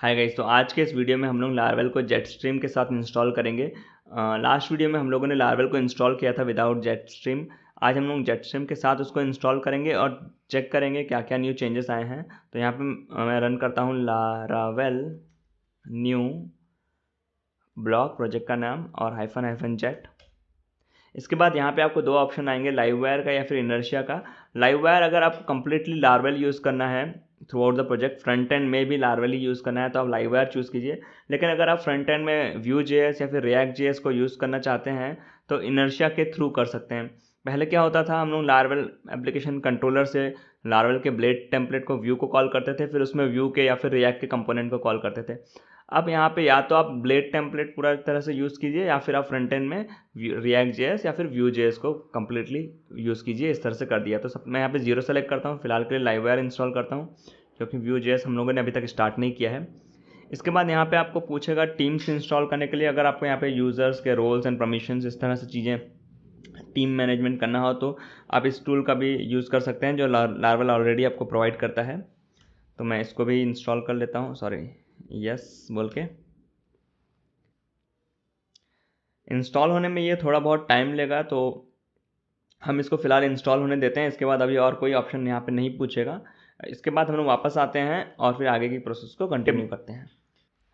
Hi guys, तो आज के इस वीडियो में हम लोग लारवेल को जेटस्ट्रीम के साथ इंस्टॉल करेंगे। लास्ट वीडियो में हम लोगों ने लारवेल को इंस्टॉल किया था विदाउट जेटस्ट्रीम। आज हम लोग जेटस्ट्रीम के साथ उसको इंस्टॉल करेंगे और चेक करेंगे क्या क्या न्यू चेंजेस आए हैं। तो यहाँ पे मैं रन करता हूँ लारावेल न्यू ब्लॉक, प्रोजेक्ट का नाम और हाइफन जेट। इसके बाद यहाँ पे आपको दो ऑप्शन आएंगे, लाइववायर का या फिर इनर्शिया का। लाइववायर अगर आपको कंप्लीटली लारवेल यूज़ करना है through out the project, front end में भी लारवेल ही यूज़ करना है तो आप लाइववायर चूज़ कीजिए। लेकिन अगर आप फ्रंट एंड में व्यू जेएस या फिर रिएक्ट जेएस को यूज़ करना चाहते हैं तो इनर्शिया के थ्रू कर सकते हैं। पहले क्या होता था, हम लोग लारवेल एप्लीकेशन कंट्रोलर से लारवेल के ब्लेड टेम्पलेट को व्यू को कॉल करते थे, फिर उसमें व्यू के या फिर रिएक्ट के कंपोनेंट को कॉल करते थे। अब यहाँ पे या तो आप ब्लेड टेम्पलेट पूरा तरह से यूज़ कीजिए या फिर आप फ्रंट एंड में रिएक्ट जेएस या फिर व्यू जेएस को कम्प्लीटली यूज़ कीजिए। इस तरह से कर दिया तो सब मैं यहाँ पे जीरो सेलेक्ट करता हूँ, फिलहाल के लिए लाइववायर इंस्टॉल करता हूँ क्योंकि व्यू जेएस हम लोगों ने अभी तक स्टार्ट नहीं किया है। इसके बाद यहाँ पे आपको पूछेगा टीम्स इंस्टॉल करने के लिए, अगर आपको यहाँ पे यूज़र्स के रोल्स एंड परमिशंस इस तरह से चीज़ें टीम मैनेजमेंट करना हो तो आप इस टूल का भी यूज़ कर सकते हैं जो लारवेल ऑलरेडी आपको प्रोवाइड करता है। तो मैं इसको भी इंस्टॉल कर लेता हूँ, सॉरी यस बोल के। इंस्टॉल होने में ये थोड़ा बहुत टाइम लेगा तो हम इसको फ़िलहाल इंस्टॉल होने देते हैं। इसके बाद अभी और कोई ऑप्शन यहाँ पे नहीं पूछेगा। इसके बाद हम लोग वापस आते हैं और फिर आगे की प्रोसेस को कंटिन्यू करते हैं।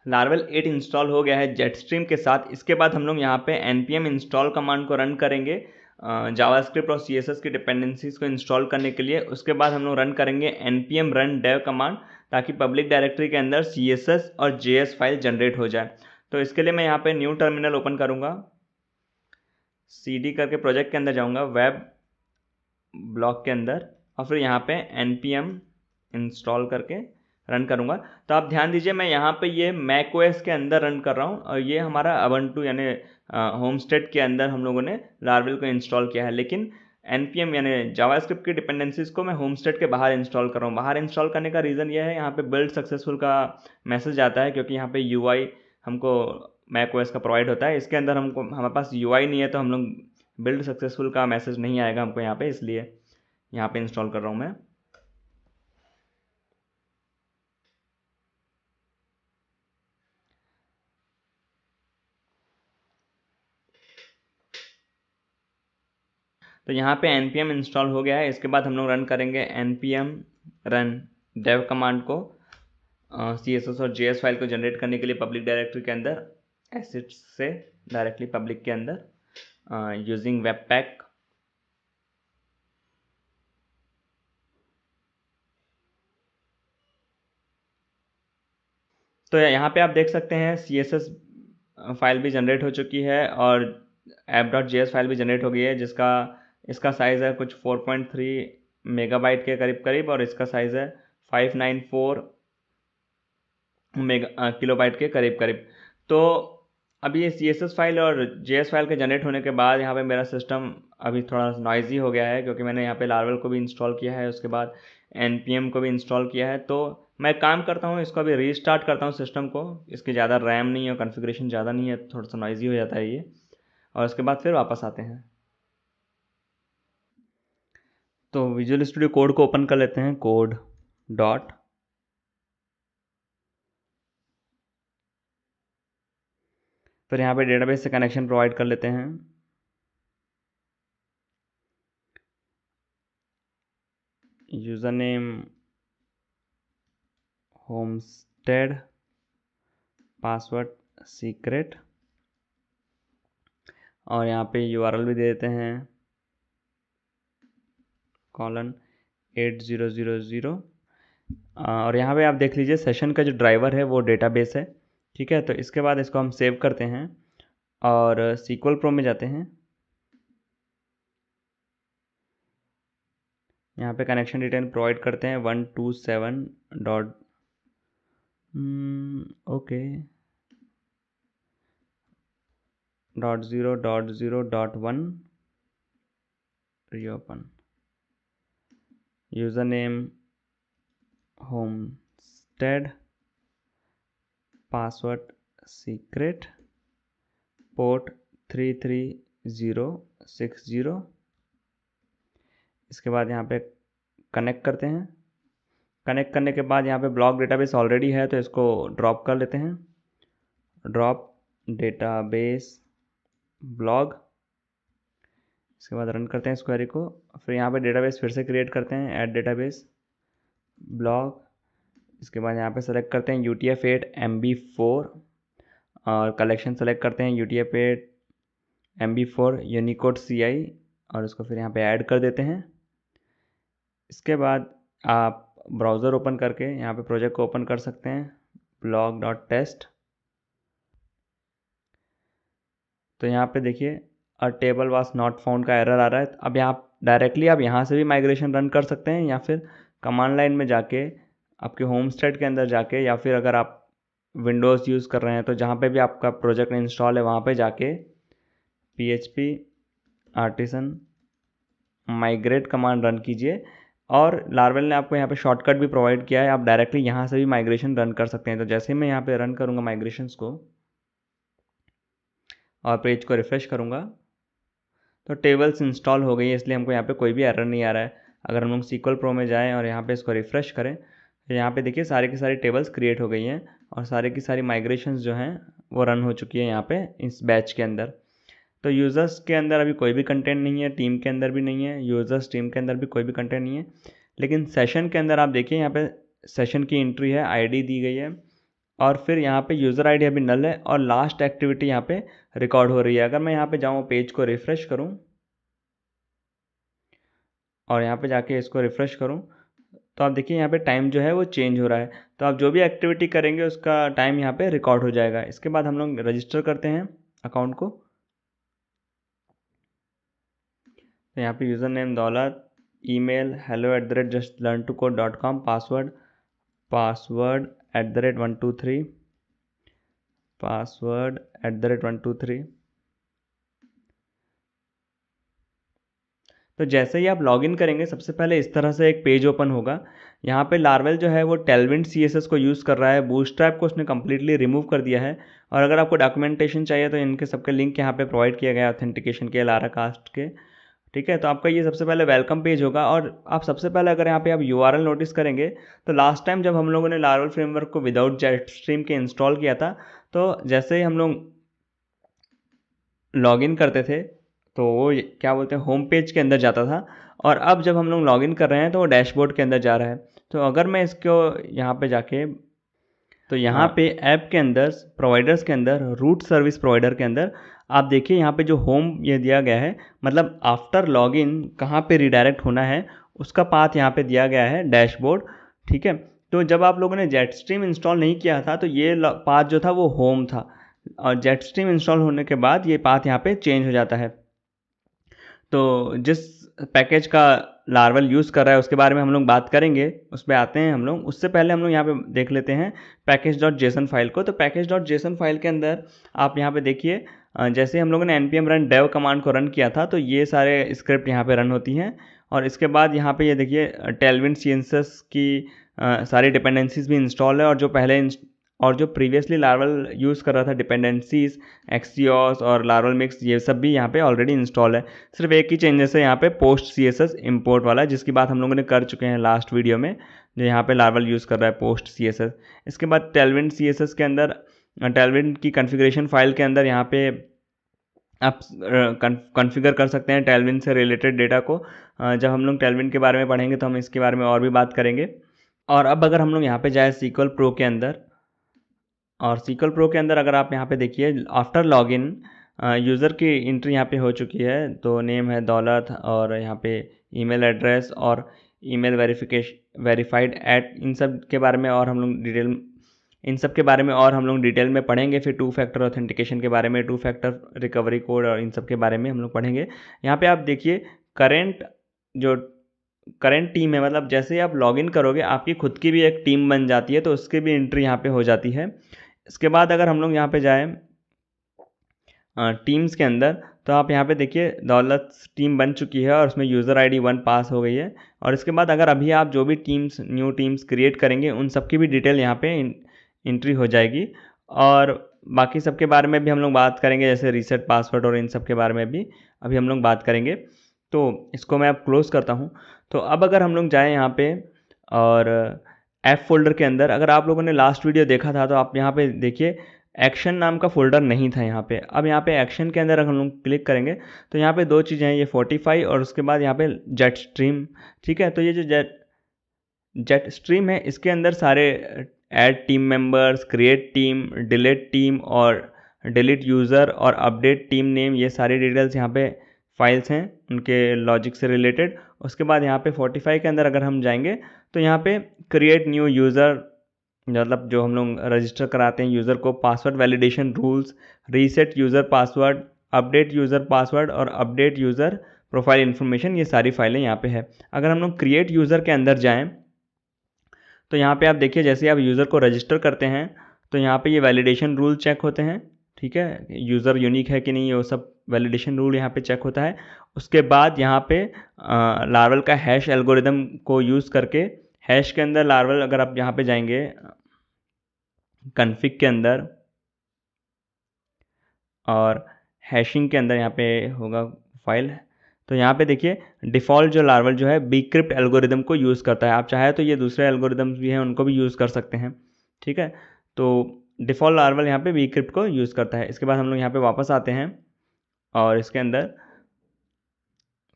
लारवेल 8 इंस्टॉल हो गया है जेटस्ट्रीम के साथ। इसके बाद हम लोग यहाँ पे npm इंस्टॉल कमांड को रन करेंगे जावास्क्रिप्ट और css की डिपेंडेंसीज को इंस्टॉल करने के लिए। उसके बाद हम लोग रन करेंगे npm रन dev कमांड ताकि पब्लिक डायरेक्टरी के अंदर css और js फाइल जनरेट हो जाए। तो इसके लिए मैं यहाँ पे न्यू टर्मिनल ओपन करूँगा, cd करके प्रोजेक्ट के अंदर जाऊँगा, वेब ब्लॉक के अंदर, और फिर यहाँ पे npm इंस्टॉल करके रन करूँगा। तो आप ध्यान दीजिए मैं यहाँ पे ये मैकओएस के अंदर रन कर रहा हूँ और ये हमारा ubuntu यानी होमस्टेड के अंदर हम लोगों ने लारवेल को इंस्टॉल किया है। लेकिन npm यानी जावास्क्रिप्ट की डिपेंडेंसीज को मैं होमस्टेड के बाहर इंस्टॉल कर रहा हूँ। बाहर इंस्टॉल करने का रीज़न ये है, यहाँ पे बिल्ड सक्सेसफुल का मैसेज आता है क्योंकि यहाँ पे UI हमको मैकओएस का प्रोवाइड होता है। इसके अंदर हमारे पास UI नहीं है तो हम लोग बिल्ड सक्सेसफुल का मैसेज नहीं आएगा हमको यहाँ पे, इसलिए यहाँ पे इंस्टॉल कर रहा हूँ मैं। तो यहाँ पे npm इंस्टॉल हो गया है। इसके बाद हम लोग रन करेंगे npm रन dev कमांड को css और js फाइल को जनरेट करने के लिए पब्लिक डायरेक्टरी के अंदर एसिड से डायरेक्टली पब्लिक के अंदर यूजिंग वेबपैक। तो यहाँ पे आप देख सकते हैं css फाइल भी जनरेट हो चुकी है और app.js फाइल भी जनरेट हो गई है, जिसका इसका साइज़ है कुछ 4.3 मेगाबाइट के करीब करीब और इसका साइज़ है 594 किलोबाइट के करीब करीब। तो अभी ये CSS फाइल और JS फाइल के जनरेट होने के बाद यहाँ पे मेरा सिस्टम अभी थोड़ा नॉइजी हो गया है क्योंकि मैंने यहाँ पे लारवेल को भी इंस्टॉल किया है, उसके बाद npm को भी इंस्टॉल किया है। तो मैं काम करता हूँ, इसको अभी रीस्टार्ट करता हूँ सिस्टम को। इसकी ज़्यादा रैम नहीं है, कॉन्फ़िगरेशन ज़्यादा नहीं है, थोड़ा सा नॉइजी हो जाता है ये, और उसके बाद फिर वापस आते हैं। तो विजुअल स्टूडियो कोड को ओपन कर लेते हैं, कोड डॉट, फिर यहाँ पे डेटाबेस से कनेक्शन प्रोवाइड कर लेते हैं। User name homestead, password secret, और यहाँ पे URL भी दे देते हैं :8000। और यहाँ पे आप देख लीजिए सेशन का जो ड्राइवर है वो डेटाबेस है, ठीक है। तो इसके बाद इसको हम सेव करते हैं और SQL Pro में जाते हैं। यहाँ पे कनेक्शन डिटेल प्रोवाइड करते हैं 127 dot okay .0.0.1 reopen, user name homestead, password secret, port 33060। इसके बाद यहाँ पे कनेक्ट करते हैं। कनेक्ट करने के बाद यहाँ पे ब्लॉक डेटाबेस ऑलरेडी है तो इसको ड्रॉप कर लेते हैं, ड्रॉप डेटाबेस ब्लॉग। इसके बाद रन करते हैं इस क्वेरी को। फिर यहाँ पे डेटाबेस फिर से क्रिएट करते हैं, ऐड डेटाबेस ब्लॉग। इसके बाद यहाँ पे सेलेक्ट करते हैं UTF-8 MB4 और कलेक्शन सेलेक्ट करते हैं UTF-8 MB4 यूनिकोड CI और इसको फिर यहाँ पे ऐड कर देते हैं। इसके बाद आप ब्राउज़र ओपन करके यहाँ पे प्रोजेक्ट को ओपन कर सकते हैं, blog.test। तो यहाँ पे देखिए अ टेबल वाज नॉट फाउंड का एरर आ रहा है। अब यहाँ डायरेक्टली आप यहाँ से भी माइग्रेशन रन कर सकते हैं या फिर कमांड लाइन में जाके आपके होमस्टेड के अंदर जाके, या फिर अगर आप विंडोज़ यूज़ कर रहे हैं तो जहाँ पे भी आपका प्रोजेक्ट इंस्टॉल है वहाँ पे जाके PHP artisan migrate command run कीजिए। और लार्वेल ने आपको यहाँ पे शॉर्टकट भी प्रोवाइड किया है, आप डायरेक्टली यहाँ से भी माइग्रेशन रन कर सकते हैं। तो जैसे मैं यहाँ पे रन करूँगा माइग्रेशंस को और पेज को रिफ़्रेश करूँगा तो टेबल्स इंस्टॉल हो गई है, इसलिए हमको यहाँ पे कोई भी एरर नहीं आ रहा है। अगर हम लोग SQL Pro में जाएं और यहाँ पे इसको रिफ़्रेश करें तो यहाँ पे देखिए सारी की सारी टेबल्स क्रिएट हो गई हैं और सारी की सारी माइग्रेशंस जो हैं वो रन हो चुकी है यहाँ पे इस बैच के अंदर। तो यूज़र्स के अंदर अभी कोई भी कंटेंट नहीं है, टीम के अंदर भी नहीं है, यूज़र्स टीम के अंदर भी कोई भी कंटेंट नहीं है। लेकिन सेशन के अंदर आप देखिए यहाँ पे सेशन की एंट्री है, ID दी गई है और फिर यहाँ पे यूज़र ID अभी नल है और लास्ट एक्टिविटी यहाँ पे रिकॉर्ड हो रही है। अगर मैं यहाँ पे जाऊँ पेज को रिफ़्रेश करूँ और यहाँ पे जाके इसको रिफ़्रेश करूँ तो आप देखिए यहाँ पे टाइम जो है वो चेंज हो रहा है। तो आप जो भी एक्टिविटी करेंगे उसका टाइम यहाँ पे रिकॉर्ड हो जाएगा। इसके बाद हम लोग रजिस्टर करते हैं अकाउंट को। तो यहाँ पे यूज़र नेम दौलत, ईमेल hello@justlearntocode.com, पासवर्ड @123, पासवर्ड @123। तो जैसे ही आप लॉगिन करेंगे सबसे पहले इस तरह से एक पेज ओपन होगा। यहाँ पे लार्वेल जो है वो टेलविंड CSS को यूज़ कर रहा है, बूटस्ट्रैप को उसने कम्प्लीटली रिमूव कर दिया है। और अगर आपको डॉक्यूमेंटेशन चाहिए तो इनके सबके लिंक यहाँ पे प्रोवाइड किया गया है ऑथेंटिकेशन के, लाराकास्ट के, ठीक है। तो आपका ये सबसे पहले वेलकम पेज होगा और आप सबसे पहले अगर यहाँ पे आप URL नोटिस करेंगे तो लास्ट टाइम जब हम लोगों ने लार्वेल फ्रेमवर्क को विदाउट जेटस्ट्रीम के इंस्टॉल किया था तो जैसे ही हम लोग लॉगिन करते थे तो वो क्या बोलते हैं होम पेज के अंदर जाता था, और अब जब हम लोग लॉगिन कर रहे हैं तो वो डैशबोर्ड के अंदर जा रहा है। तो अगर मैं इसको यहाँ पे जाके तो यहाँ पे ऐप के अंदर प्रोवाइडर्स के अंदर रूट सर्विस प्रोवाइडर के अंदर आप देखिए यहाँ पे जो होम ये दिया गया है, मतलब आफ्टर लॉगिन कहाँ पे रिडायरेक्ट होना है उसका पाथ यहाँ पे दिया गया है डैशबोर्ड, ठीक है। तो जब आप लोगों ने जेटस्ट्रीम इंस्टॉल नहीं किया था तो ये पाथ जो था वो होम था, और जेटस्ट्रीम इंस्टॉल होने के बाद ये पाथ यहाँ पे चेंज हो जाता है। तो जिस पैकेज का लार्वेल यूज़ कर रहा है उसके बारे में हम लोग बात करेंगे, उस पर आते हैं हम लोग। उससे पहले हम लोग यहाँ पे देख लेते हैं package.json फाइल को। तो package.json फाइल के अंदर आप यहाँ पे देखिए जैसे हम लोगों ने npm run dev कमांड को रन किया था तो ये सारे स्क्रिप्ट यहाँ पे रन होती हैं। और इसके बाद यहाँ पे ये देखिए टेलविंड CSS की सारी डिपेंडेंसीज भी इंस्टॉल है, और जो प्रीवियसली लार्वेल यूज़ कर रहा था डिपेंडेंसीज एक्सियोस और लार्वेल मिक्स, ये सब भी यहाँ पे ऑलरेडी इंस्टॉल है। सिर्फ एक ही चेंजेस है यहाँ पे पोस्ट CSS इंपोर्ट वाला, जिसकी बात हम लोगों ने कर चुके हैं लास्ट वीडियो में, जो यहाँ पे लार्वेल यूज़ कर रहा है पोस्ट CSS। इसके बाद टेलविंड CSS के अंदर टेलविंड की कॉन्फ़िगरेशन फाइल के अंदर यहाँ पे आप कॉन्फ़िगर कर सकते हैं टेलविंड से रिलेटेड डेटा को। जब हम लोग टेलविंड के बारे में पढ़ेंगे तो हम इसके बारे में और भी बात करेंगे। और अब अगर हम लोग यहाँ पे जाए SQL Pro के अंदर, और SQL Pro के अंदर अगर आप यहाँ पे देखिए आफ्टर लॉगिन यूज़र की एंट्री यहाँ पे हो चुकी है। तो नेम है दौलत और यहाँ पे ईमेल एड्रेस और ईमेल वेरीफाइड एट, इन सब के बारे में और हम लोग डिटेल में पढ़ेंगे। फिर 2 फैक्टर ऑथेंटिकेशन के बारे में, 2 फैक्टर रिकवरी कोड और इन सब के बारे में हम लोग पढ़ेंगे। यहाँ पे आप देखिए करंट टीम है, मतलब जैसे ही आप लॉगिन करोगे आपकी खुद की भी एक टीम बन जाती है, तो उसकी भी एंट्री यहाँ पे हो जाती है। इसके बाद अगर हम लोग यहाँ पे जाएँ टीम्स के अंदर तो आप यहाँ पे देखिए दौलत टीम बन चुकी है और उसमें यूज़र ID 1 पास हो गई है। और इसके बाद अगर अभी आप जो भी न्यू टीम्स क्रिएट करेंगे उन सब की भी डिटेल यहाँ पे एंट्री हो जाएगी। और बाकी सब के बारे में भी हम लोग बात करेंगे, जैसे रीसेट पासवर्ड और इन सब के बारे में भी अभी हम लोग बात करेंगे। तो इसको मैं अब क्लोज़ करता हूँ। तो अब अगर हम लोग जाएँ यहाँ पे और ऐप फोल्डर के अंदर, अगर आप लोगों ने लास्ट वीडियो देखा था तो आप यहाँ पे देखिए एक्शन नाम का फोल्डर नहीं था यहाँ पे। अब यहाँ पे एक्शन के अंदर अगर हम लोग क्लिक करेंगे तो यहाँ पे दो चीज़ें हैं, ये फोर्टिफाई और उसके बाद यहाँ पे जेट स्ट्रीम। ठीक है, तो ये जो जेट स्ट्रीम है इसके अंदर सारे add team members, create team, delete team और डिलीट यूज़र और अपडेट टीम नेम, ये सारी डिटेल्स यहाँ पे फाइल्स हैं उनके लॉजिक से रिलेटेड। उसके बाद यहाँ पे 45 के अंदर अगर हम जाएंगे तो यहाँ पे क्रिएट न्यू यूज़र, मतलब जो हम लोग रजिस्टर कराते हैं यूज़र को, password validation rules, reset user password, update user password और अपडेट यूज़र प्रोफाइल इन्फॉर्मेशन, ये सारी फाइलें यहाँ पे है। अगर हम लोग क्रिएट यूज़र के अंदर जाएँ तो यहाँ पे आप देखिए जैसे आप यूज़र को रजिस्टर करते हैं तो यहाँ पे ये वैलिडेशन रूल चेक होते हैं। ठीक है, यूज़र यूनिक है कि नहीं, वो सब वैलिडेशन रूल यहाँ पे चेक होता है। उसके बाद यहाँ पे लार्वल का हैश एल्गोरिदम को यूज़ करके, हैश के अंदर लार्वल, अगर आप यहाँ पे जाएंगे कन्फिग के अंदर और हैशिंग के अंदर यहाँ पे होगा फाइल, तो यहाँ पे देखिए डिफ़ॉल्ट जो लार्वल जो है बीक्रिप्ट एल्गोरिदम को यूज़ करता है। आप चाहे तो ये दूसरे एल्गोरिदम्स भी हैं उनको भी यूज़ कर सकते हैं। ठीक है, तो डिफ़ॉल्ट लार्वल यहाँ पे बीक्रिप्ट को यूज़ करता है। इसके बाद हम लोग यहाँ पे वापस आते हैं और इसके अंदर,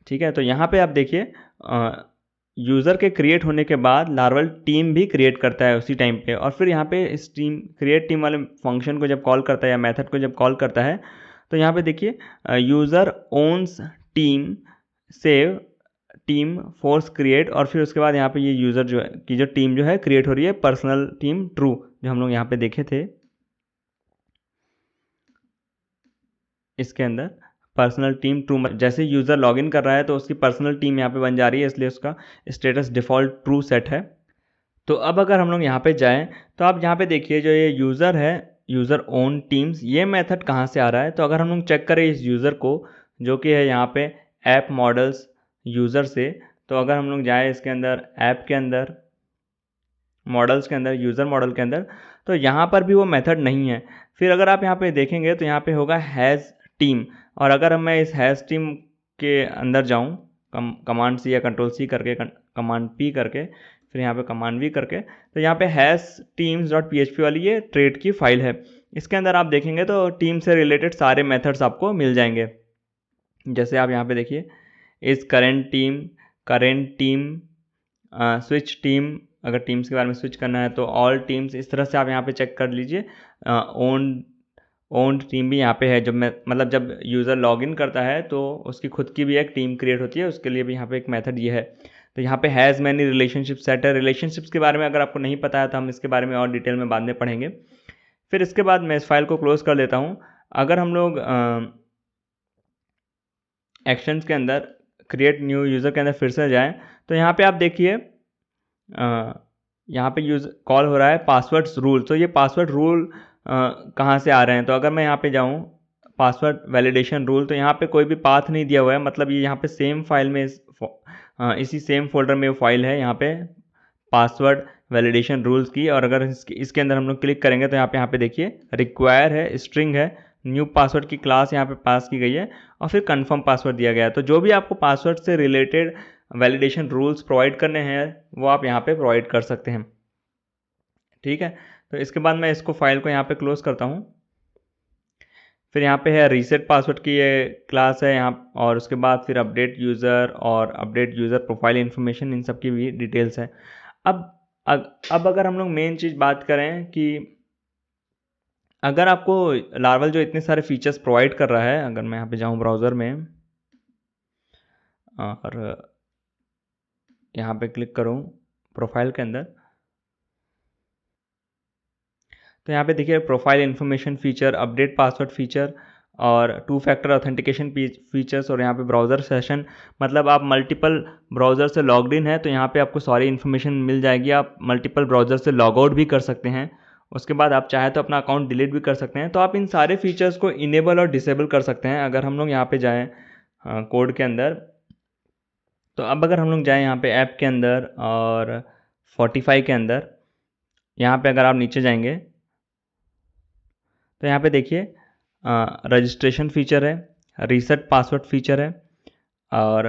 ठीक है, तो यहाँ पे आप देखिए यूज़र के क्रिएट होने के बाद लार्वल टीम भी क्रिएट करता है उसी टाइम पे, और फिर यहाँ पे इस टीम क्रिएट टीम वाले फंक्शन को जब कॉल करता है या मेथड को जब कॉल करता है तो यहाँ पे देखिए user owns team save team force create, और फिर उसके बाद यहाँ पे ये यूज़र जो है की जो टीम जो है क्रिएट हो रही है पर्सनल टीम ट्रू, जो हम लोग यहाँ पे देखे थे इसके अंदर पर्सनल टीम ट्रू। जैसे यूज़र लॉगिन कर रहा है तो उसकी पर्सनल टीम यहाँ पे बन जा रही है, इसलिए उसका स्टेटस डिफ़ॉल्ट ट्रू सेट है। तो अब अगर हम लोग यहाँ पे जाएं तो आप यहाँ पे देखिए जो ये यूज़र है, यूज़र ओन टीम्स, ये मेथड कहाँ से आ रहा है। तो अगर हम लोग चेक करें इस यूज़र को जो कि है यहाँ पे ऐप मॉडल्स यूज़र से, तो अगर हम लोग जाएँ इसके अंदर ऐप के अंदर मॉडल्स के अंदर, यूज़र मॉडल के अंदर, तो यहाँ पर भी वो मेथड नहीं है। फिर अगर आप यहाँ पे देखेंगे तो यहाँ पे होगा हैज़ टीम, और अगर मैं इस हैज़ टीम के अंदर जाऊँ कमांड सी या कंट्रोल सी करके, कमांड पी करके, फिर यहाँ पे कमांड वी करके, तो यहाँ पे हैज़ टीम्स डॉट PHP वाली ये ट्रेड की फाइल है। इसके अंदर आप देखेंगे तो टीम से रिलेटेड सारे मेथड्स आपको मिल जाएंगे। जैसे आप यहाँ पे देखिए इस करेंट टीम, स्विच टीम, अगर टीम्स के बारे में स्विच करना है तो ऑल टीम्स, इस तरह से आप यहाँ पे चेक कर लीजिए। ओन्ड टीम भी यहाँ पे है, जब मतलब जब यूज़र लॉगिन करता है तो उसकी खुद की भी एक टीम क्रिएट होती है, उसके लिए भी यहाँ पे एक मेथड ये है। तो यहाँ पे हैज़ मैनी रिलेशनशिप सेट है। रिलेशनशिप्स के बारे में अगर आपको नहीं पता है तो हम इसके बारे में और डिटेल में बाद में पढ़ेंगे। फिर इसके बाद मैं इस फाइल को क्लोज़ कर देता हूँ। अगर हम लोग एक्शंस के अंदर क्रिएट न्यू यूज़र के अंदर फिर से जाएँ तो यहाँ पे आप देखिए यहाँ पे यूज़ कॉल हो रहा है पासवर्ड्स रूल। तो ये पासवर्ड रूल कहाँ से आ रहे हैं, तो अगर मैं यहाँ पे जाऊँ पासवर्ड वैलिडेशन रूल, तो यहाँ पे कोई भी पाथ नहीं दिया हुआ है, मतलब ये यहाँ पे सेम फाइल में इसी सेम फोल्डर में वो फाइल है यहाँ पे पासवर्ड वैलिडेशन रूल्स की। और अगर इसके अंदर हम लोग क्लिक करेंगे तो यहाँ पे देखिए रिक्वायर है, स्ट्रिंग है, न्यू पासवर्ड की क्लास यहाँ पे पास की गई है और फिर कंफर्म पासवर्ड दिया गया है। तो जो भी आपको पासवर्ड से रिलेटेड वैलिडेशन रूल्स प्रोवाइड करने हैं वो आप यहाँ पे प्रोवाइड कर सकते हैं। ठीक है, तो इसके बाद मैं इसको फाइल को यहाँ पे क्लोज करता हूँ। फिर यहाँ पे है रीसेट पासवर्ड की ये क्लास है यहाँ, और उसके बाद फिर अपडेट यूज़र और अपडेट यूज़र प्रोफाइल इन्फॉर्मेशन, इन सब की भी डिटेल्स है। अब अगर हम लोग मेन चीज़ बात करें कि अगर आपको लार्वल जो इतने सारे फीचर्स प्रोवाइड कर रहा है, अगर मैं यहाँ पे जाऊँ ब्राउज़र में और यहाँ पे क्लिक करूँ प्रोफाइल के अंदर, तो यहाँ पे देखिए profile information feature, update password feature और 2 फैक्टर ऑथेंटिकेशन फीचर्स, और यहाँ पे ब्राउज़र सेशन, मतलब आप मल्टीपल ब्राउज़र से लॉग्ड इन है तो यहाँ पे आपको सारी इन्फॉर्मेशन मिल जाएगी। आप मल्टीपल ब्राउज़र से लॉग आउट भी कर सकते हैं, उसके बाद आप चाहे तो अपना अकाउंट डिलीट भी कर सकते हैं। तो आप इन सारे फीचर्स को इनेबल और डिसेबल कर सकते हैं। अगर हम लोग यहाँ पे जाएँ कोड के अंदर, तो अब अगर हम लोग जाएँ यहाँ पे ऐप के अंदर और 45 के अंदर, यहाँ पे अगर आप नीचे जाएंगे तो यहाँ पे देखिए रजिस्ट्रेशन फीचर है, रीसेट पासवर्ड फीचर है और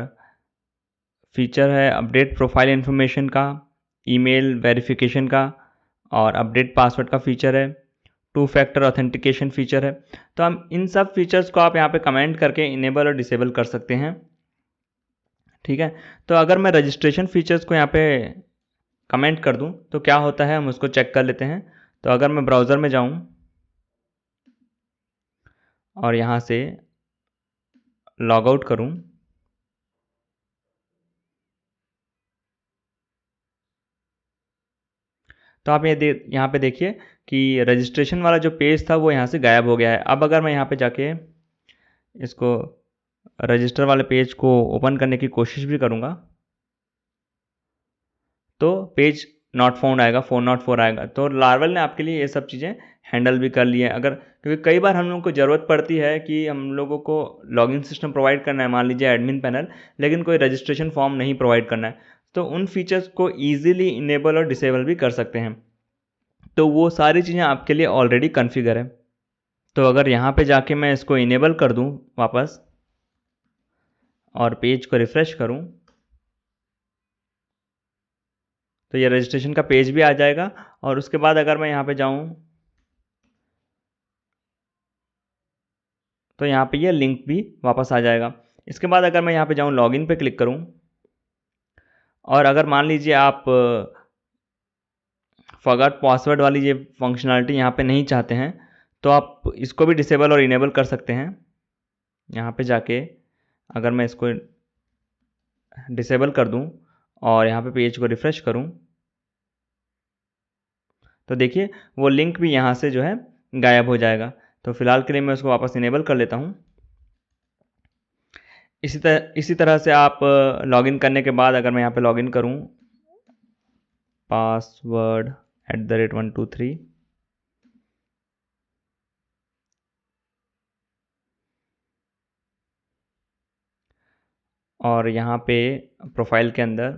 फीचर है अपडेट प्रोफाइल इन्फॉर्मेशन का, ईमेल वेरिफिकेशन का और अपडेट पासवर्ड का फीचर है, 2 फैक्टर ऑथेंटिकेशन फीचर है। तो हम इन सब फीचर्स को आप यहाँ पे कमेंट करके इनेबल और डिसेबल कर सकते हैं। ठीक है, तो अगर मैं रजिस्ट्रेशन फीचर्स को यहाँ पे कमेंट कर दूँ तो क्या होता है, हम उसको चेक कर लेते हैं। तो अगर मैं ब्राउज़र में जाऊँ और यहाँ से लॉग आउट करूँ, तो आप यहाँ पे देखिए कि रजिस्ट्रेशन वाला जो पेज था वो यहाँ से गायब हो गया है। अब अगर मैं यहाँ पे जाके इसको रजिस्टर वाले पेज को ओपन करने की कोशिश भी करूँगा तो पेज नॉट फाउंड आएगा, 404 आएगा। तो लार्वल ने आपके लिए ये सब चीज़ें हैंडल भी कर ली है। अगर क्योंकि कई बार हम लोगों को ज़रूरत पड़ती है कि हम लोगों को लॉगिन सिस्टम प्रोवाइड करना है, मान लीजिए एडमिन पैनल, लेकिन कोई रजिस्ट्रेशन फॉर्म नहीं प्रोवाइड करना है, तो उन फीचर्स को ईजिली इनेबल और डिसेबल भी कर सकते हैं। तो वो सारी चीज़ें आपके लिए ऑलरेडी कॉन्फ़िगर है। तो अगर यहाँ पे जाके मैं इसको इनेबल कर दूँ वापस और पेज को रिफ़्रेश करूँ तो ये रजिस्ट्रेशन का पेज भी आ जाएगा। और उसके बाद अगर मैं यहाँ पे जाऊँ तो यहाँ पे ये लिंक भी वापस आ जाएगा। इसके बाद अगर मैं यहाँ पे जाऊँ लॉगिन पे क्लिक करूँ और अगर मान लीजिए आप फॉरगॉट पासवर्ड वाली ये फंक्शनलिटी यहाँ पे नहीं चाहते हैं तो आप इसको भी डिसेबल और इनेबल कर सकते हैं। यहाँ पे जाके अगर मैं इसको डिसेबल कर दूँ और यहाँ पे पेज को रिफ़्रेश करूँ तो देखिए वो लिंक भी यहाँ से जो है गायब हो जाएगा। तो फिलहाल के लिए मैं उसको वापस इनेबल कर लेता हूँ। इसी तरह से आप लॉगिन करने के बाद अगर मैं यहाँ पे लॉगिन करूँ password @123 और यहाँ पे प्रोफाइल के अंदर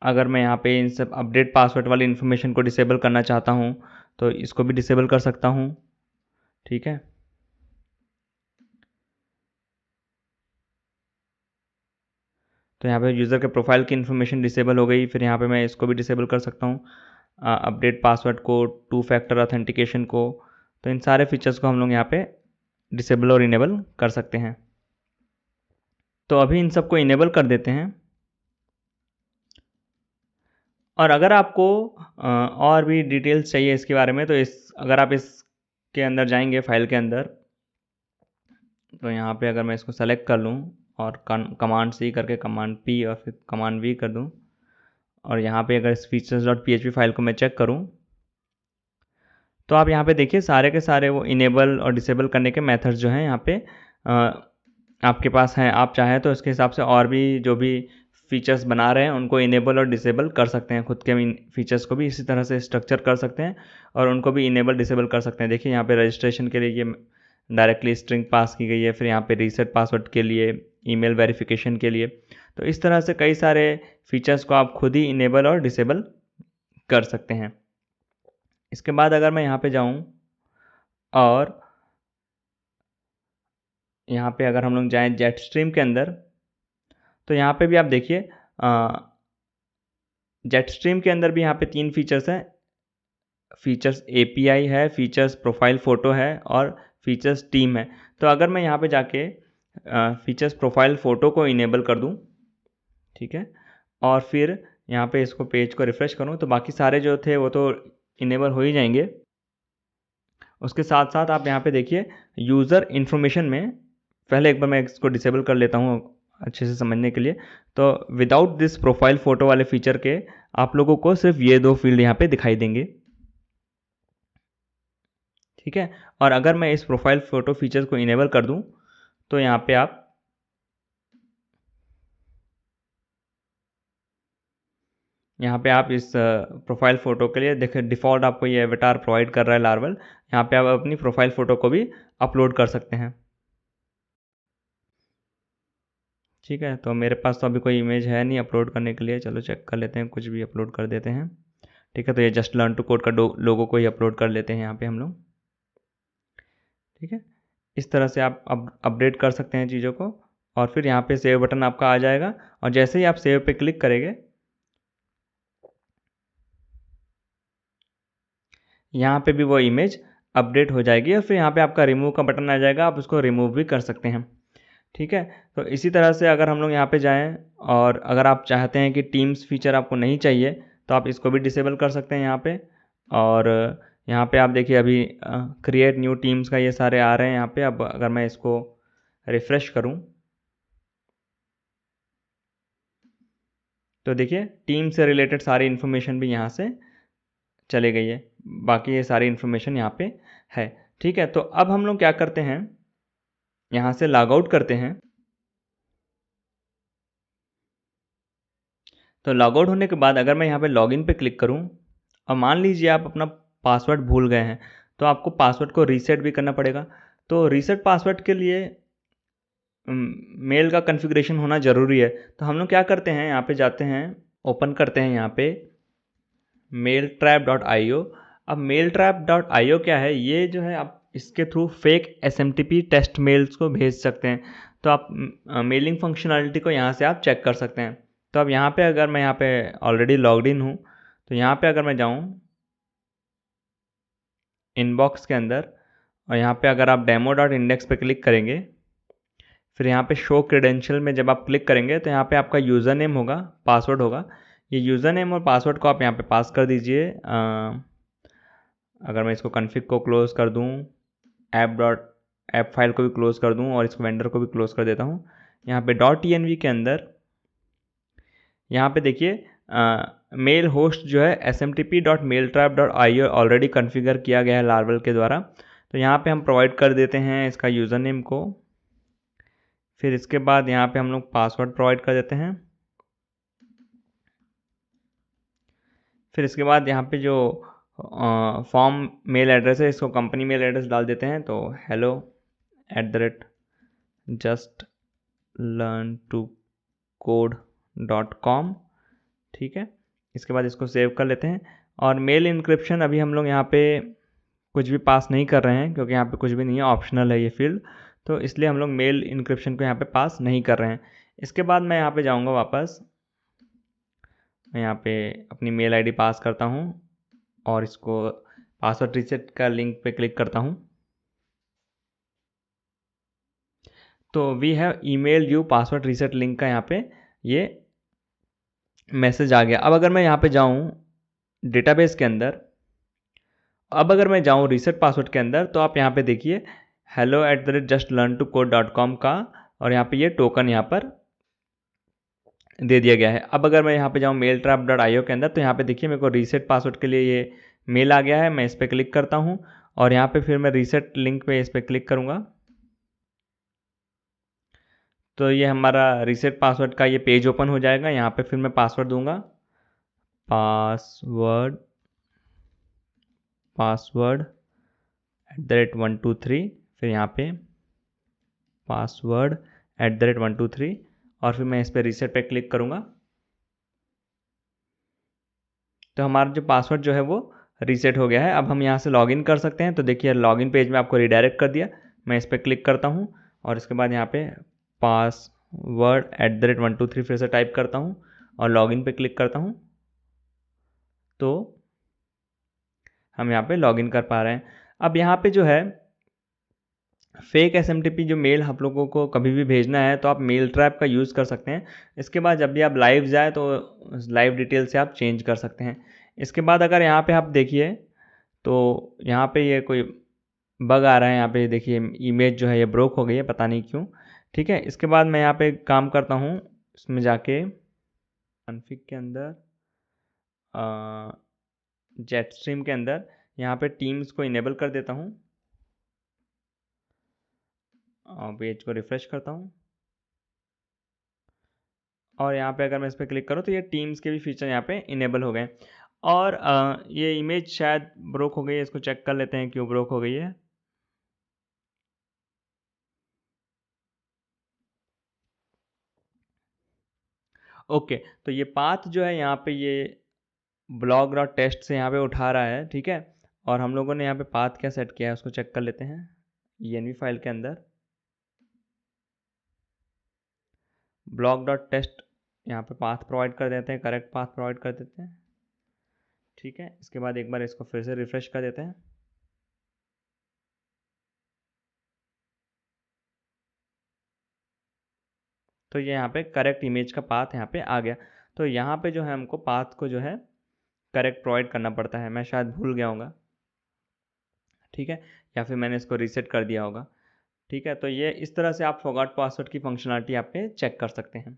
अगर मैं यहाँ पे इन सब अपडेट पासवर्ड वाली इन्फॉर्मेशन को डिसेबल करना चाहता हूँ तो इसको भी डिसेबल कर सकता हूँ। ठीक है, तो यहाँ पे यूज़र के प्रोफाइल की इन्फॉर्मेशन डिसेबल हो गई। फिर यहाँ पे मैं इसको भी डिसेबल कर सकता हूँ, अपडेट पासवर्ड को, 2 फैक्टर ऑथेंटिकेशन को। तो इन सारे फीचर्स को हम लोग यहाँ पे डिसेबल और इनेबल कर सकते हैं। तो अभी इन सबको इनेबल कर देते हैं। और अगर आपको और भी डिटेल्स चाहिए इसके बारे में तो अगर आप इसके अंदर जाएंगे फाइल के अंदर तो यहाँ पे अगर मैं इसको सेलेक्ट कर लूँ और कमांड C करके कमांड P और फिर कमांड V कर दूँ और यहाँ पे अगर इस features.php फाइल को मैं चेक करूँ तो आप यहाँ पे देखिए सारे के सारे वो इनेबल और डिसेबल करने के मेथड्स जो हैं यहाँ पे आपके पास हैं। आप चाहें तो इसके हिसाब से और भी जो भी फीचर्स बना रहे हैं उनको इनेबल और डिसेबल कर सकते हैं। खुद के फीचर्स को भी इसी तरह से स्ट्रक्चर कर सकते हैं और उनको भी इनेबल डिसेबल कर सकते हैं। देखिए यहाँ पे रजिस्ट्रेशन के लिए ये डायरेक्टली स्ट्रिंग पास की गई है, फिर यहाँ पे रीसेट पासवर्ड के लिए, ईमेल वेरिफिकेशन के लिए। तो इस तरह से कई सारे फीचर्स को आप खुद ही इनेबल और डिसेबल कर सकते हैं। इसके बाद अगर मैं यहाँ पे जाऊँ और यहाँ पे अगर हम लोग जाएँ जेट स्ट्रीम के अंदर तो यहाँ पे भी आप देखिए जेट स्ट्रीम के अंदर भी यहाँ पे 3 फीचर्स हैं। फीचर्स API है, फीचर्स प्रोफाइल फ़ोटो है और फीचर्स टीम है। तो अगर मैं यहाँ पे जाके फीचर्स प्रोफाइल फ़ोटो को इनेबल कर दूँ, ठीक है, और फिर यहाँ पे इसको पेज को रिफ़्रेश करूँ तो बाकी सारे जो थे वो तो इनेबल हो ही जाएंगे। उसके साथ साथ आप यहाँ पे देखिए यूज़र इन्फॉर्मेशन में पहले एक बार मैं इसको डिसेबल कर लेता हूँ अच्छे से समझने के लिए। तो विदाउट दिस प्रोफाइल फ़ोटो वाले फीचर के आप लोगों को सिर्फ ये 2 फील्ड यहाँ पे दिखाई देंगे। ठीक है, और अगर मैं इस प्रोफाइल फ़ोटो फीचर को इनेबल कर दूं तो यहाँ पे आप इस प्रोफाइल फ़ोटो के लिए देखिए डिफ़ॉल्ट आपको ये एवेटार प्रोवाइड कर रहा है लार्वल। यहाँ पे आप अपनी प्रोफाइल फ़ोटो को भी अपलोड कर सकते हैं। ठीक है, तो मेरे पास तो अभी कोई इमेज है नहीं अपलोड करने के लिए। चलो चेक कर लेते हैं, कुछ भी अपलोड कर देते हैं। ठीक है, तो ये जस्ट लर्न टू कोड का लोगो को ही अपलोड कर लेते हैं यहाँ पे हम लोग। ठीक है, इस तरह से आप अपडेट कर सकते हैं चीज़ों को और फिर यहाँ पे सेव बटन आपका आ जाएगा, और जैसे ही आप सेव पे क्लिक करेंगे यहाँ पे भी वो इमेज अपडेट हो जाएगी, और फिर यहाँ पे आपका रिमूव का बटन आ जाएगा, आप उसको रिमूव भी कर सकते हैं। ठीक है, तो इसी तरह से अगर हम लोग यहाँ पे जाएं, और अगर आप चाहते हैं कि टीम्स फीचर आपको नहीं चाहिए तो आप इसको भी डिसेबल कर सकते हैं यहाँ पे। और यहाँ पे आप देखिए अभी क्रिएट न्यू टीम्स का ये सारे आ रहे हैं यहाँ पे। अब अगर मैं इसको रिफ़्रेश करूँ तो देखिए टीम से रिलेटेड सारी इन्फॉर्मेशन भी यहाँ से चले गई है, बाकी ये सारी इन्फॉर्मेशन यहाँ पे है। ठीक है, तो अब हम लोग क्या करते हैं, यहाँ से लॉग आउट करते हैं। तो लॉग आउट होने के बाद अगर मैं यहाँ पे लॉगिन पे क्लिक करूँ, और मान लीजिए आप अपना पासवर्ड भूल गए हैं, तो आपको पासवर्ड को रीसेट भी करना पड़ेगा। तो रीसेट पासवर्ड के लिए मेल का कॉन्फ़िगरेशन होना ज़रूरी है। तो हम लोग क्या करते हैं, यहाँ पे जाते हैं, ओपन करते हैं यहाँ पे mailtrap.io। अब mailtrap.io क्या है, ये जो है आप इसके through fake SMTP test mails को भेज सकते हैं। तो आप मेलिंग फंक्शनलिटी को यहाँ से आप चेक कर सकते हैं। तो अब यहाँ पे अगर मैं यहाँ पे ऑलरेडी लॉग्ड इन हूँ, तो यहाँ पे अगर मैं जाऊँ इनबॉक्स के अंदर, और यहाँ पे अगर आप demo.index पे क्लिक करेंगे, फिर यहाँ पे शो क्रेडेंशियल में जब आप क्लिक करेंगे तो यहाँ पे आपका यूज़र नेम होगा, पासवर्ड होगा। ये यूज़र नेम और पासवर्ड को आप यहाँ पे पास कर दीजिए। अगर मैं इसको कॉन्फ़िग को क्लोज़ कर दूँ, ऐप फाइल को भी क्लोज़ कर दूँ, और इसको वेंडर को भी क्लोज़ कर देता हूँ। यहाँ पे .env के अंदर यहाँ पे देखिए मेल होस्ट जो है smtp.mailtrap.io ऑलरेडी कॉन्फ़िगर किया गया है लार्वल के द्वारा। तो यहाँ पे हम प्रोवाइड कर देते हैं इसका यूज़र नेम को। फिर इसके बाद यहाँ पे हम लोग पासवर्ड प्रोवाइड कर देते हैं। फिर इसके बाद यहाँ पे जो फॉर्म मेल एड्रेस है, इसको कंपनी मेल एड्रेस डाल देते हैं। तो hello@justlearntocode.com। ठीक है, इसके बाद इसको सेव कर लेते हैं। और मेल इंक्रिप्शन अभी हम लोग यहाँ पे कुछ भी पास नहीं कर रहे हैं, क्योंकि यहाँ पे कुछ भी नहीं है, ऑप्शनल है ये फील्ड। तो इसलिए हम लोग मेल इंक्रिप्शन को यहाँ पे पास नहीं कर रहे हैं। इसके बाद मैं यहाँ पे जाऊँगा वापस, मैं यहाँ पे अपनी मेल आईडी पास करता हूँ, और इसको पासवर्ड रीसेट का लिंक पे क्लिक करता हूँ। तो we have email you password reset link का यहाँ पे ये मैसेज आ गया। अब अगर मैं यहाँ पे जाऊँ डेटाबेस के अंदर, अब अगर मैं जाऊँ रीसेट पासवर्ड के अंदर, तो आप यहाँ पे देखिए hello@justlearntocode.com का, और यहाँ पे ये टोकन यहाँ पर दे दिया गया है। अब अगर मैं यहाँ पे जाऊँ mailtrap.io के अंदर, तो यहाँ पे देखिए मेरे को रीसेट पासवर्ड के लिए ये मेल आ गया है। मैं इस पर क्लिक करता हूँ, और यहाँ पे फिर मैं रीसेट लिंक पे इस पर क्लिक करूँगा। तो ये हमारा रीसेट पासवर्ड का ये पेज ओपन हो जाएगा। यहाँ पे फिर मैं पासवर्ड दूंगा, पासवर्ड @123, फिर यहाँ पे पासवर्ड @123, और फिर मैं इस पर रीसेट पे क्लिक करूँगा। तो हमारा जो पासवर्ड जो है वो रीसेट हो गया है। अब हम यहाँ से लॉगिन कर सकते हैं। तो देखिए लॉगिन पेज में आपको रिडायरेक्ट कर दिया। मैं इस पर क्लिक करता हूँ, और इसके बाद यहाँ पे पासवर्ड @123 फिर से टाइप करता हूँ, और लॉगिन पे क्लिक करता हूँ। तो हम यहाँ पे लॉगिन कर पा रहे हैं। अब यहाँ पे जो है फेक SMTP जो मेल आप लोगों को कभी भी भेजना है, तो आप मेल ट्रैप का यूज़ कर सकते हैं। इसके बाद जब भी आप लाइव जाए तो लाइव डिटेल से आप चेंज कर सकते हैं। इसके बाद अगर यहाँ पे आप देखिए, तो यहाँ पे ये कोई बग आ रहा है। यहाँ पे देखिए इमेज जो है ये ब्रोक हो गई है, पता नहीं क्यों। ठीक है, इसके बाद मैं यहाँ पे काम करता हूँ, इसमें जाके कॉन्फ़िग के अंदर जेट स्ट्रीम के अंदर यहाँ पे टीम्स को इनेबल कर देता हूँ, पेज को रिफ़्रेश करता हूँ, और यहाँ पे अगर मैं इस पर क्लिक करूँ तो ये टीम्स के भी फीचर यहाँ पे इनेबल हो गए। और ये इमेज शायद ब्रोक हो गई है, इसको चेक कर लेते हैं क्यों ब्रोक हो गई है। ओके, तो ये पाथ जो है यहाँ पे ये blog.txt से यहाँ पे उठा रहा है। ठीक है, और हम लोगों ने यहाँ पे पाथ क्या सेट किया है उसको चेक कर लेते हैं env फाइल के अंदर। ब्लॉक डॉट टेस्ट यहाँ पे पाथ प्रोवाइड कर देते हैं, करेक्ट पाथ प्रोवाइड कर देते हैं। ठीक है, इसके बाद एक बार इसको फिर से रिफ्रेश कर देते हैं। तो ये यहाँ पे करेक्ट इमेज का पाथ यहाँ पे आ गया। तो यहाँ पे जो है हमको पाथ को जो है करेक्ट प्रोवाइड करना पड़ता है, मैं शायद भूल गया होगा। ठीक है, या फिर मैंने इसको रीसेट कर दिया होगा। ठीक है, तो ये इस तरह से आप फॉरगॉट पासवर्ड की फंक्शनलिटी आप पे चेक कर सकते हैं।